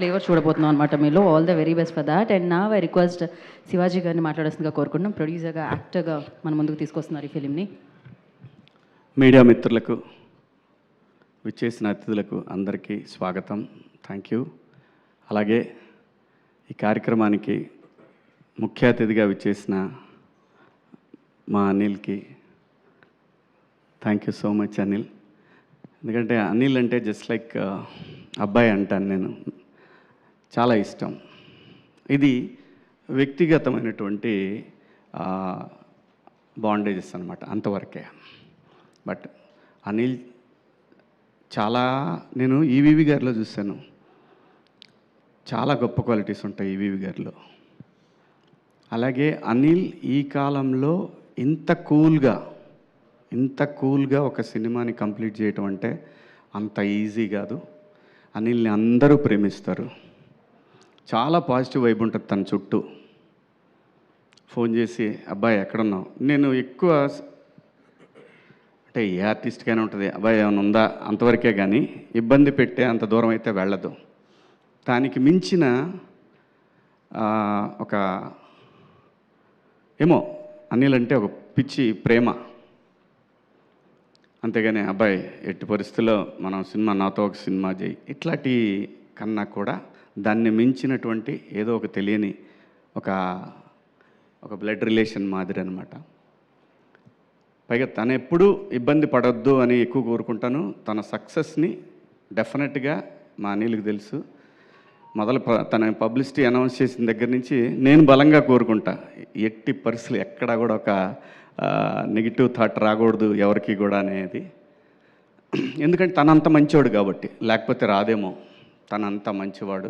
Flavour చూడబోతున్నాం అనమాట మీలో. All the very best for that. And నా ఐ రిక్వెస్ట్ శివాజీ గారిని మాట్లాడాల్సిందిగా కోరుకుంటున్నాం. ప్రొడ్యూసర్గా, యాక్టర్గా మన ముందుకు తీసుకొస్తున్నారు ఈ ఫిలింని. మీడియా మిత్రులకు, విచ్చేసిన అతిథులకు అందరికీ స్వాగతం. Thank you. అలాగే ఈ కార్యక్రమానికి ముఖ్య అతిథిగా విచ్చేసిన మా అనిల్కి thank you so much Anil. ఎందుకంటే అనిల్ అంటే జస్ట్ లైక్ అబ్బాయి అంటాను నేను. చాలా ఇష్టం. ఇది వ్యక్తిగతమైనటువంటి బాండేజెస్ అనమాట, అంతవరకే. బట్ అనిల్ చాలా, నేను ఈవీవి గారిలో చూశాను, చాలా గొప్ప క్వాలిటీస్ ఉంటాయి ఈవీవి గారిలో. అలాగే అనిల్ ఈ కాలంలో ఇంత కూల్గా ఒక సినిమాని కంప్లీట్ చేయటం అంటే అంత ఈజీ కాదు. అనిల్ని అందరూ ప్రేమిస్తారు. చాలా పాజిటివ్ వైబ్ ఉంటుంది తన చుట్టూ. ఫోన్ చేసి అబ్బాయి ఎక్కడున్నావు, నేను ఎక్కువ అంటే ఏ ఆర్టిస్ట్కైనా ఉంటుంది, అబ్బాయి ఏమైనా ఉందా అంతవరకే, కానీ ఇబ్బంది పెట్టే అంత దూరం అయితే వెళ్ళదు. దానికి మించిన ఒక ఏమో అనిల్ అంటే ఒక పిచ్చి ప్రేమ. అంతేగాని అబ్బాయి ఎట్టి పరిస్థితుల్లో మనం సినిమా, నాతో ఒక సినిమా చేయి, ఇట్లాంటి కన్నా కూడా దాన్ని మించినటువంటి ఏదో ఒక తెలియని ఒక బ్లడ్ రిలేషన్ మాదిరి అనమాట. పైగా తను ఎప్పుడూ ఇబ్బంది పడొద్దు అని ఎక్కువ కోరుకుంటాను. తన సక్సెస్ని డెఫినెట్గా మా అనిల్కి తెలుసు. తన పబ్లిసిటీ అనౌన్స్ చేసిన దగ్గర నుంచి నేను బలంగా కోరుకుంటా, ఎట్టి పరిస్థితులు ఎక్కడా కూడా ఒక నెగిటివ్ థాట్ రాకూడదు ఎవరికి కూడా అనేది. ఎందుకంటే తనంత మంచివాడు కాబట్టి, లేకపోతే రాదేమో. తనంత మంచివాడు,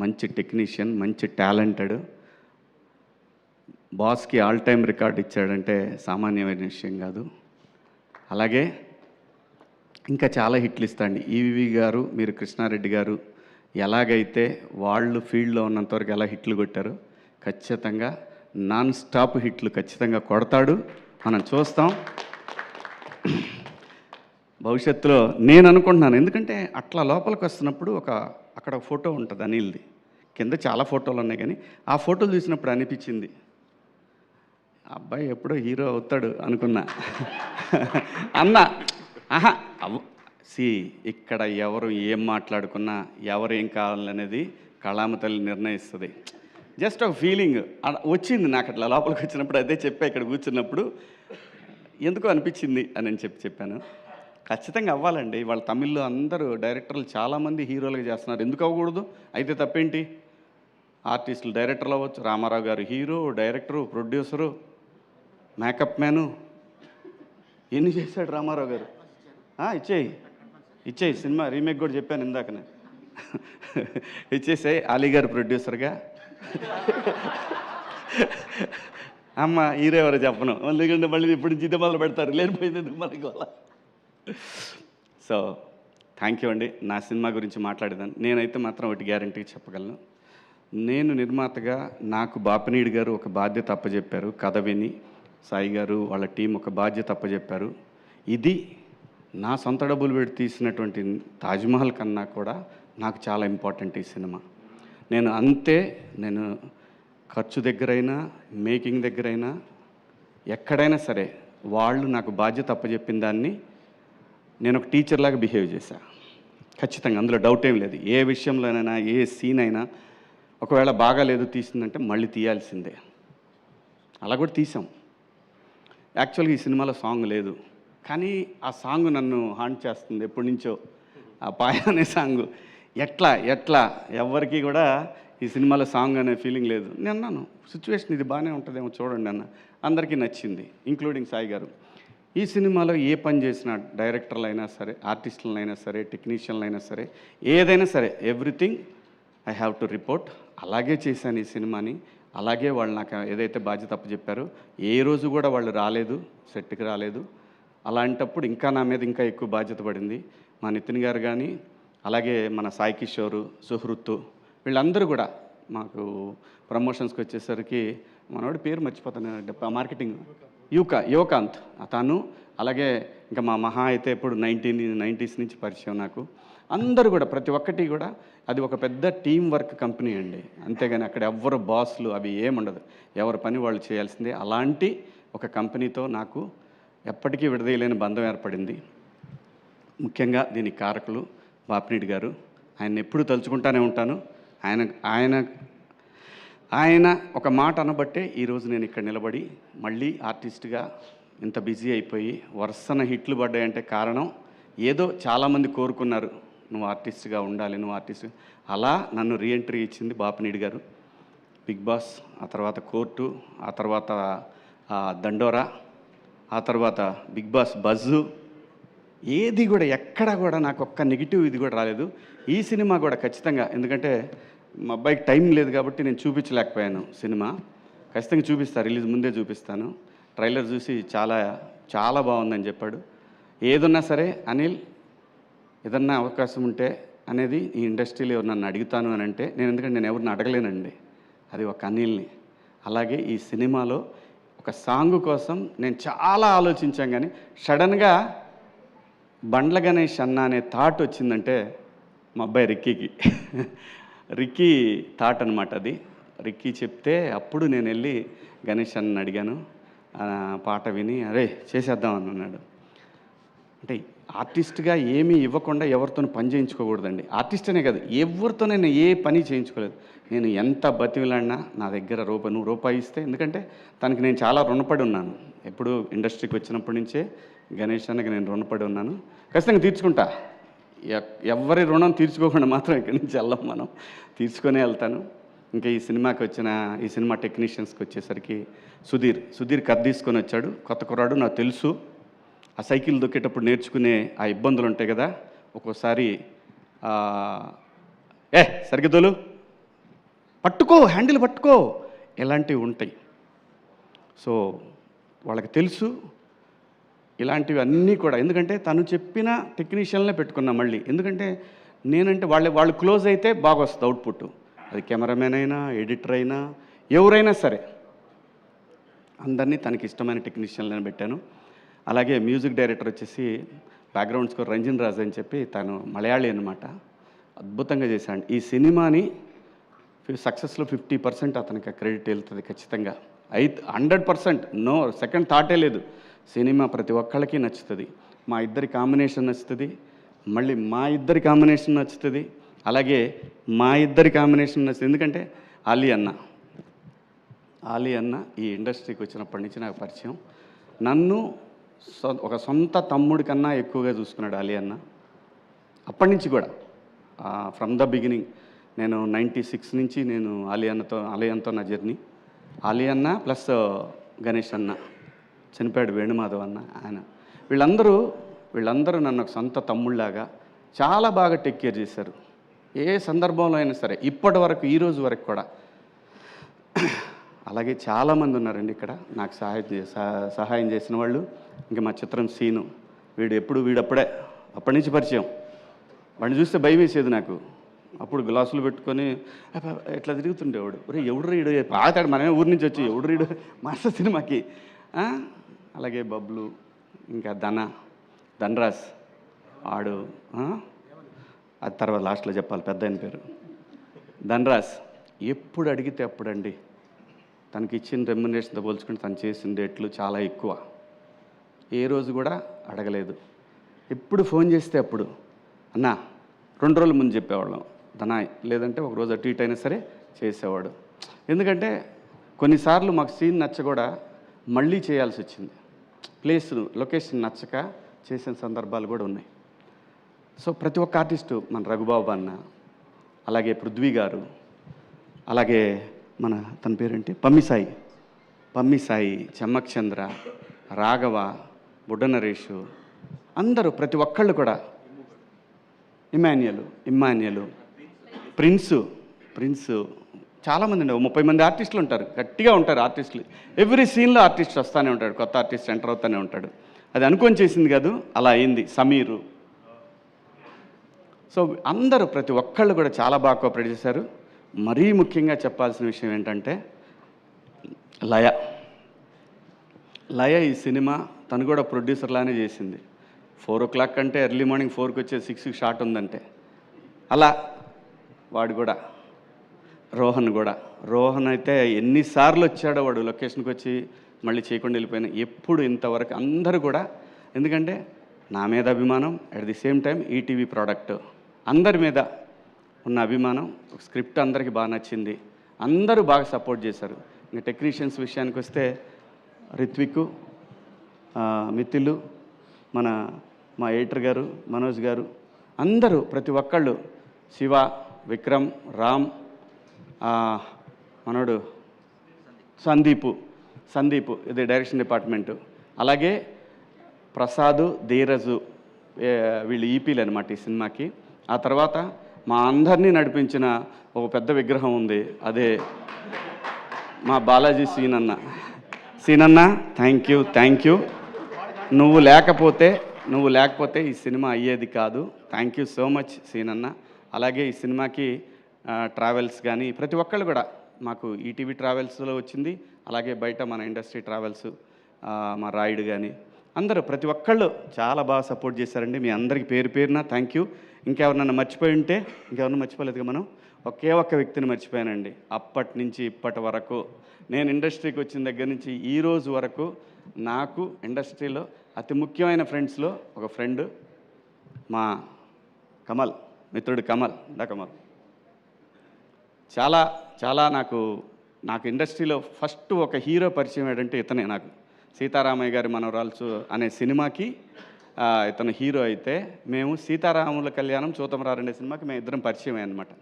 మంచి టెక్నీషియన్, మంచి టాలెంటెడ్. బాస్కి ఆల్ టైమ్ రికార్డ్ ఇచ్చాడంటే సామాన్యమైన విషయం కాదు. అలాగే ఇంకా చాలా హిట్లు ఇస్తాండి ఈవీవి గారు. మీరు కృష్ణారెడ్డి గారు ఎలాగైతే వాళ్ళు ఫీల్డ్లో ఉన్నంతవరకు ఎలా హిట్లు కొట్టారు, ఖచ్చితంగా నాన్ స్టాప్ హిట్లు ఖచ్చితంగా కొడతాడు. మనం చూస్తాం భవిష్యత్తులో. నేను అనుకుంటున్నాను, ఎందుకంటే అట్లా లోపలికి వస్తున్నప్పుడు అక్కడ ఫోటో ఉంటుంది అనిల్ది, కింద చాలా ఫోటోలు ఉన్నాయి, కానీ ఆ ఫోటోలు చూసినప్పుడు అనిపించింది అబ్బాయి ఎప్పుడో హీరో అవుతాడు అనుకున్నా. అన్నా ఇక్కడ ఎవరు ఏం మాట్లాడుకున్నా, ఎవరు ఏం కావాలనేది కళామ తల్లి నిర్ణయిస్తుంది. జస్ట్ ఒక ఫీలింగ్ వచ్చింది నాకు అట్లా లోపలికి వచ్చినప్పుడు. అదే చెప్పా ఇక్కడ కూర్చున్నప్పుడు, ఎందుకో అనిపించింది అని చెప్పాను. ఖచ్చితంగా అవ్వాలండి. వాళ్ళ తమిళ్లో అందరూ డైరెక్టర్లు చాలామంది హీరోలుగా చేస్తున్నారు, ఎందుకు అవ్వకూడదు? అయితే తప్పేంటి? ఆర్టిస్టులు డైరెక్టర్లు అవ్వచ్చు. రామారావు గారు hero, director, producer, makeup man, ఎన్ని చేశాడు రామారావు గారు. ఇచ్చేయి సినిమా రీమేక్ కూడా చెప్పాను ఇందాకనే. ఇచ్చేసాయి. అలీ గారు ప్రొడ్యూసర్గా. అమ్మ హీరో ఎవరో చెప్పను, ఎందుకంటే మళ్ళీ ఇప్పుడు జిద్ద మొదలు పెడతారు, లేనిపోయింది ఎందుకు మనకి వాళ్ళ. సో థ్యాంక్ యూ అండి. నా సినిమా గురించి మాట్లాడేదాన్ని నేనైతే మాత్రం ఒకటి గ్యారంటీ చెప్పగలను. నేను నిర్మాతగా నాకు బాపినీడి గారు ఒక బాధ్యత అప్పచెప్పారు. కథ విని సాయి గారు వాళ్ళ టీం ఒక బాధ్యత అప్పచెప్పారు. ఇది నా సొంత డబ్బులు పెట్టి తీసినటువంటి తాజ్మహల్ కన్నా కూడా నాకు చాలా ఇంపార్టెంట్ ఈ సినిమా. నేను ఖర్చు దగ్గరైనా, మేకింగ్ దగ్గరైనా, ఎక్కడైనా సరే వాళ్ళు నాకు బాధ్యత అప్పచెప్పిన దాన్ని నేను ఒక టీచర్లాగా బిహేవ్ చేశాను. ఖచ్చితంగా అందులో డౌట్ ఏం లేదు. ఏ విషయంలోనైనా, ఏ సీన్ అయినా ఒకవేళ బాగాలేదు తీసిందంటే మళ్ళీ తీయాల్సిందే. అలా కూడా తీసాం. యాక్చువల్గా ఈ సినిమాలో సాంగ్ లేదు, కానీ ఆ సాంగ్ నన్ను హాంట్ చేస్తుంది ఎప్పటి నుంచో. ఆ పాయ అనే సాంగ్ ఎట్లా ఎవరికి కూడా ఈ సినిమాలో సాంగ్ అనే ఫీలింగ్ లేదు. నేను అన్నాను సిచ్యువేషన్ ఇది బాగానే ఉంటుందేమో చూడండి అన్న. అందరికీ నచ్చింది, ఇంక్లూడింగ్ సాయి గారు. ఈ సినిమాలో ఏ పని చేసినా, డైరెక్టర్లు అయినా సరే, ఆర్టిస్టులను అయినా సరే, టెక్నీషియన్లు అయినా సరే, ఏదైనా సరే, everything I have to report. అలాగే చేశాను ఈ సినిమాని. అలాగే వాళ్ళు నాకు ఏదైతే బాధ్యత అప్పచెప్పారో, ఏ రోజు కూడా వాళ్ళు రాలేదు, సెట్కి రాలేదు. అలాంటప్పుడు ఇంకా నా మీద ఇంకా ఎక్కువ బాధ్యత పడింది. మా నితిన్ గారు కానీ, అలాగే మన సాయి కిషోరు, సుహృత్తు, వీళ్ళందరూ కూడా మాకు ప్రమోషన్స్కి వచ్చేసరికి, మనవాడి పేరు మర్చిపోతాను, మార్కెటింగ్ యువకాంత్ తను, అలాగే ఇంకా మా మహా అయితే ఇప్పుడు 1990s నుంచి పరిచయం నాకు. అందరూ కూడా ప్రతి ఒక్కటి కూడా అది ఒక పెద్ద టీం వర్క్ కంపెనీ అండి. అంతేగాని అక్కడ ఎవ్వరు బాస్లు అవి ఏముండదు, ఎవరి పని వాళ్ళు చేయాల్సిందే. అలాంటి ఒక కంపెనీతో నాకు ఎప్పటికీ విడదీయలేని బంధం ఏర్పడింది. ముఖ్యంగా దీనికి కారకులు బాపినీడి గారు. ఆయన ఎప్పుడు తలుచుకుంటానే ఉంటాను. ఆయన ఒక మాట అనబట్టే ఈరోజు నేను ఇక్కడ నిలబడి మళ్ళీ ఆర్టిస్ట్గా ఇంత బిజీ అయిపోయి వరుసన హిట్లు పడ్డాయంటే కారణం ఏదో చాలామంది కోరుకున్నారు, నువ్వు ఆర్టిస్ట్గా ఉండాలి, నువ్వు ఆర్టిస్ట్. అలా నన్ను రీఎంట్రీ ఇచ్చింది బాపినీడి గారు. బిగ్ బాస్, ఆ తర్వాత కోర్టు, ఆ తర్వాత దండోరా, ఆ తర్వాత బిగ్ బాస్ బజ్జు, ఏది కూడా ఎక్కడా కూడా నాకు ఒక్క నెగిటివ్ ఇది కూడా రాలేదు. ఈ సినిమా కూడా ఖచ్చితంగా, ఎందుకంటే మా అబ్బాయికి టైం లేదు కాబట్టి నేను చూపించలేకపోయాను. సినిమా ఖచ్చితంగా చూపిస్తాను, రిలీజ్ ముందే చూపిస్తాను. ట్రైలర్ చూసి చాలా చాలా బాగుందని చెప్పాడు. ఏదున్నా సరే అనిల్, ఏదన్నా అవకాశం ఉంటే అనేది ఈ ఇండస్ట్రీలో ఎవరు నన్ను అడుగుతాను అని అంటే ఎందుకంటే నేను ఎవరిని అడగలేనండి, అది ఒక అనిల్ని. అలాగే ఈ సినిమాలో ఒక సాంగ్ కోసం నేను చాలా ఆలోచించాను, కానీ సడన్గా బండ్ల గణేష్ అన్న అనే థాట్ వచ్చిందంటే మా అబ్బాయి రిక్కీ థాట్ అనమాట అది. రిక్కీ చెప్తే అప్పుడు నేను వెళ్ళి గణేష్ అన్నని అడిగాను. పాట విని అరే చేసేద్దాం అని అన్నాడు. అంటే ఆర్టిస్ట్గా ఏమీ ఇవ్వకుండా ఎవరితోనూ పని చేయించుకోకూడదండి. ఆర్టిస్ట్ అనే కాదు, ఎవరితో నేను ఏ పని చేయించుకోలేదు. నేను ఎంత బతిమిలాడినా నా దగ్గర నువ్వు రూపాయి ఇస్తే, ఎందుకంటే తనకి నేను చాలా రుణపడి ఉన్నాను. ఎప్పుడు ఇండస్ట్రీకి వచ్చినప్పటి నుంచే గణేష్ అన్నకి నేను రుణపడి ఉన్నాను. ఖచ్చితంగా తీర్చుకుంటా. ఎవరి రుణం తీర్చుకోకుండా మాత్రం ఇక్కడి నుంచి వెళ్ళాం, మనం తీర్చుకొనే వెళ్తాను. ఇంకా ఈ సినిమా టెక్నీషియన్స్కి వచ్చేసరికి సుధీర్ కథ తీసుకొని వచ్చాడు. కొత్త కుర్రాడు, నాకు తెలుసు. ఆ సైకిల్ దొక్కేటప్పుడు నేర్చుకునే ఆ ఇబ్బందులు ఉంటాయి కదా, ఒక్కోసారి సరిగ్గా తోలు, పట్టుకో, హ్యాండిల్ పట్టుకో, ఇలాంటివి ఉంటాయి. సో వాళ్ళకి తెలుసు ఇలాంటివి అన్నీ కూడా. ఎందుకంటే తను చెప్పిన టెక్నీషియన్లే పెట్టుకున్నా మళ్ళీ. ఎందుకంటే నేనంటే వాళ్ళు క్లోజ్ అయితే బాగా వస్తుంది అవుట్పుట్. అది కెమెరామెన్ అయినా, ఎడిటర్ అయినా, ఎవరైనా సరే అందరినీ తనకి ఇష్టమైన టెక్నీషియన్లను పెట్టాను. అలాగే మ్యూజిక్ డైరెక్టర్ వచ్చేసి బ్యాక్గ్రౌండ్ స్కోర్ రంజన్ రాజ్ అని చెప్పి, తను మలయాళీ అనమాట. అద్భుతంగా చేశాడు. ఈ సినిమాని సక్సెస్లో 50% అతనికి క్రెడిట్ వెళ్తుంది ఖచ్చితంగా. 100%, నో సెకండ్ థాటే లేదు. సినిమా ప్రతి ఒక్కళ్ళకి నచ్చుతుంది. మా ఇద్దరి కాంబినేషన్ నచ్చుతుంది, మళ్ళీ మా ఇద్దరి కాంబినేషన్ నచ్చుతుంది, అలాగే మా ఇద్దరి కాంబినేషన్ నచ్చుతుంది. ఎందుకంటే ఆలీ అన్న ఈ ఇండస్ట్రీకి వచ్చినప్పటి నుంచి నాకు పరిచయం. నన్ను ఒక సొంత తమ్ముడి కన్నా ఎక్కువగా చూసుకున్నాడు ఆలీ అన్న. అప్పటి నుంచి కూడా ఫ్రమ్ ద బిగినింగ్ నేను 96 నుంచి నేను ఆలీ అన్నతో నా జర్నీ. ఆలీ అన్న ప్లస్ గణేష్ అన్న, చనిపోయాడు వేణుమాధవ్ అన్న, ఆయన, వీళ్ళందరూ నన్ను ఒక సొంత తమ్ముళ్ళలాగా చాలా బాగా టేక్ కేర్ చేశారు. ఏ సందర్భంలో అయినా సరే, ఇప్పటి వరకు, ఈ రోజు వరకు కూడా. అలాగే చాలామంది ఉన్నారండి ఇక్కడ నాకు సహాయం చేసిన వాళ్ళు. ఇంకా మా చిత్రం సీను, అప్పటి నుంచి పరిచయం. వాడిని చూస్తే భయం వేసేది నాకు. అప్పుడు గ్లాసులు పెట్టుకొని ఇట్లా తిరుగుతుండేవాడు. ఎవడు రీడు పాతాడు, మనమే ఊరి నుంచి వచ్చి ఎవడు రీడు మాస్టర్ సినిమాకి. అలాగే బబ్లు, ఇంకా ధనరాజ్ ఆడు, అది తర్వాత లాస్ట్లో చెప్పాలి, పెద్ద ఆయన పేరు ధనరాజ్. ఎప్పుడు అడిగితే అప్పుడండి, తనకి ఇచ్చిన రెమ్యునరేషన్తో పోల్చుకుంటే తను చేసిన డేట్లు చాలా ఎక్కువ. ఏ రోజు కూడా అడగలేదు. ఎప్పుడు ఫోన్ చేస్తే అప్పుడు అన్న 2 రోజుల ముందు చెప్పేవాళ్ళం ధనాయ్, లేదంటే ఒక రోజు అటు ఇటు అయినా సరే చేసేవాడు. ఎందుకంటే కొన్నిసార్లు మాకు సీన్ నచ్చ కూడా మళ్ళీ చేయాల్సి వచ్చింది. లొకేషన్ నచ్చక చేసిన సందర్భాలు కూడా ఉన్నాయి. సో ప్రతి ఒక్క ఆర్టిస్టు, మన రఘుబాబు అన్న, అలాగే పృథ్వీ గారు, అలాగే తన పేరేంటి పమ్మిసాయి, చెమ్మక్ చంద్ర, రాఘవ, బుడ్డ నరేషు, అందరూ ప్రతి ఒక్కళ్ళు కూడా, ఇమ్మాన్యుయలు, ప్రిన్సు, చాలామంది అండి, 30 మంది ఆర్టిస్టులు ఉంటారు, గట్టిగా ఉంటారు ఆర్టిస్టులు. ఎవ్రీ సీన్లో ఆర్టిస్ట్ వస్తూనే ఉంటాడు, కొత్త ఆర్టిస్ట్ ఎంటర్ అవుతూనే ఉంటాడు. అది అనుకొని చేసింది కాదు, అలా అయింది. సమీరు. సో అందరూ ప్రతి ఒక్కళ్ళు కూడా చాలా బాగా కోఆపరేట్ చేశారు. మరీ ముఖ్యంగా చెప్పాల్సిన విషయం ఏంటంటే లయ ఈ సినిమా తను కూడా ప్రొడ్యూసర్లానే చేసింది. 4 o'clock అంటే ఎర్లీ మార్నింగ్ 4కి వచ్చే 6కి షాట్ ఉందంటే అలా వాడు కూడా రోహన్ అయితే ఎన్నిసార్లు వచ్చాడో వాడు లొకేషన్కి వచ్చి మళ్ళీ చేయకుండా వెళ్ళిపోయినా ఎప్పుడు ఇంతవరకు అందరూ కూడా, ఎందుకంటే నా మీద అభిమానం, at the same time ETV product అందరి మీద ఉన్న అభిమానం, స్క్రిప్ట్ అందరికీ బాగా నచ్చింది, అందరూ బాగా సపోర్ట్ చేశారు. ఇంకా టెక్నీషియన్స్ విషయానికి వస్తే రిత్విక్, మితిలు, మా ఎడిటర్ గారు మనోజ్ గారు, అందరూ ప్రతి ఒక్కళ్ళు, శివ, విక్రమ్, రామ్, మనోడు సందీపు ఇది డైరెక్షన్ డిపార్ట్మెంటు, అలాగే ప్రసాద్, ధీరజు, వీళ్ళు ఈపీలు అనమాట ఈ సినిమాకి. ఆ తర్వాత మా అందరినీ నడిపించిన ఒక పెద్ద విగ్రహం ఉంది, అదే మా బాలాజీ సీనన్న. Thank you. నువ్వు లేకపోతే ఈ సినిమా అయ్యేది కాదు. థ్యాంక్ యూ సో మచ్ సీనన్న. అలాగే ఈ సినిమాకి ట్రావెల్స్ కానీ ప్రతి ఒక్కళ్ళు కూడా, మాకు ఈటీవీ ట్రావెల్స్లో వచ్చింది, అలాగే బయట మన ఇండస్ట్రీ ట్రావెల్స్, మా రాయుడు కానీ అందరూ ప్రతి ఒక్కళ్ళు చాలా బాగా సపోర్ట్ చేశారండి. మీ అందరికీ పేరున థ్యాంక్ యూ. ఇంకెవరినన్నా మర్చిపోయి ఉంటే, ఇంకెవరన్నా మర్చిపోలేదుగా, మనం ఒకే ఒక్క వ్యక్తిని మర్చిపోయానండి. అప్పటి నుంచి ఇప్పటి వరకు, నేను ఇండస్ట్రీకి వచ్చిన దగ్గర నుంచి ఈ రోజు వరకు నాకు ఇండస్ట్రీలో అతి ముఖ్యమైన ఫ్రెండ్స్లో ఒక ఫ్రెండ్, మా మిత్రుడు కమల్. చాలా నాకు ఇండస్ట్రీలో ఫస్ట్ ఒక హీరో పరిచయం ఏంటంటే ఇతనే. నాకు సీతారామయ్య గారి మనవరాల్సు అనే సినిమాకి ఇతను హీరో అయితే, మేము సీతారాముల కళ్యాణం చూతమరారండే సినిమాకి మేము ఇద్దరం పరిచయం అనమాట.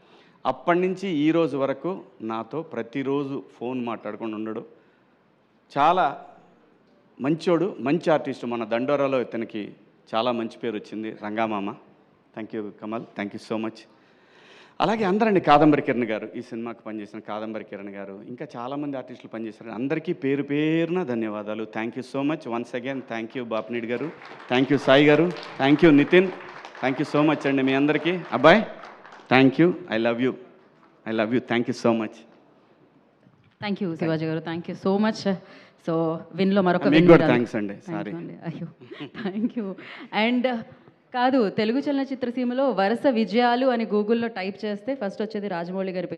అప్పటి నుంచి ఈ రోజు వరకు నాతో ప్రతిరోజు ఫోన్ మాట్లాడుకొని ఉండడు. చాలా మంచోడు, మంచి ఆర్టిస్టు. మన దండోరాలో ఇతనికి చాలా మంచి పేరు వచ్చింది, రంగామామ. Thank you Kamal, thank you so much. అలాగే అందరండి, కాదంబరి కిరణ్ గారు, ఈ సినిమాకి పనిచేసిన కాదంబరి కిరణ్ గారు, ఇంకా చాలామంది ఆర్టిస్టులు పనిచేశారు. అందరికీ పేరున ధన్యవాదాలు. Thank you so much once again. Thank you Bapineedu garu, thank you Sai garu, thank you Nithin, thank you so much అండి మీ అందరికీ. అబ్బాయ్ thank you, I love you, thank you so much. Thank you Shivaji garu, thank you so much. So విన్లో మరొక thanks అండి, sorry. అయ్యో thank you. And కాదు, తెలుగు చలనచిత్ర సీమలో వరుస విజయాలు అని గూగుల్లో టైప్ చేస్తే ఫస్ట్ వచ్చేది రాజమౌళి గారి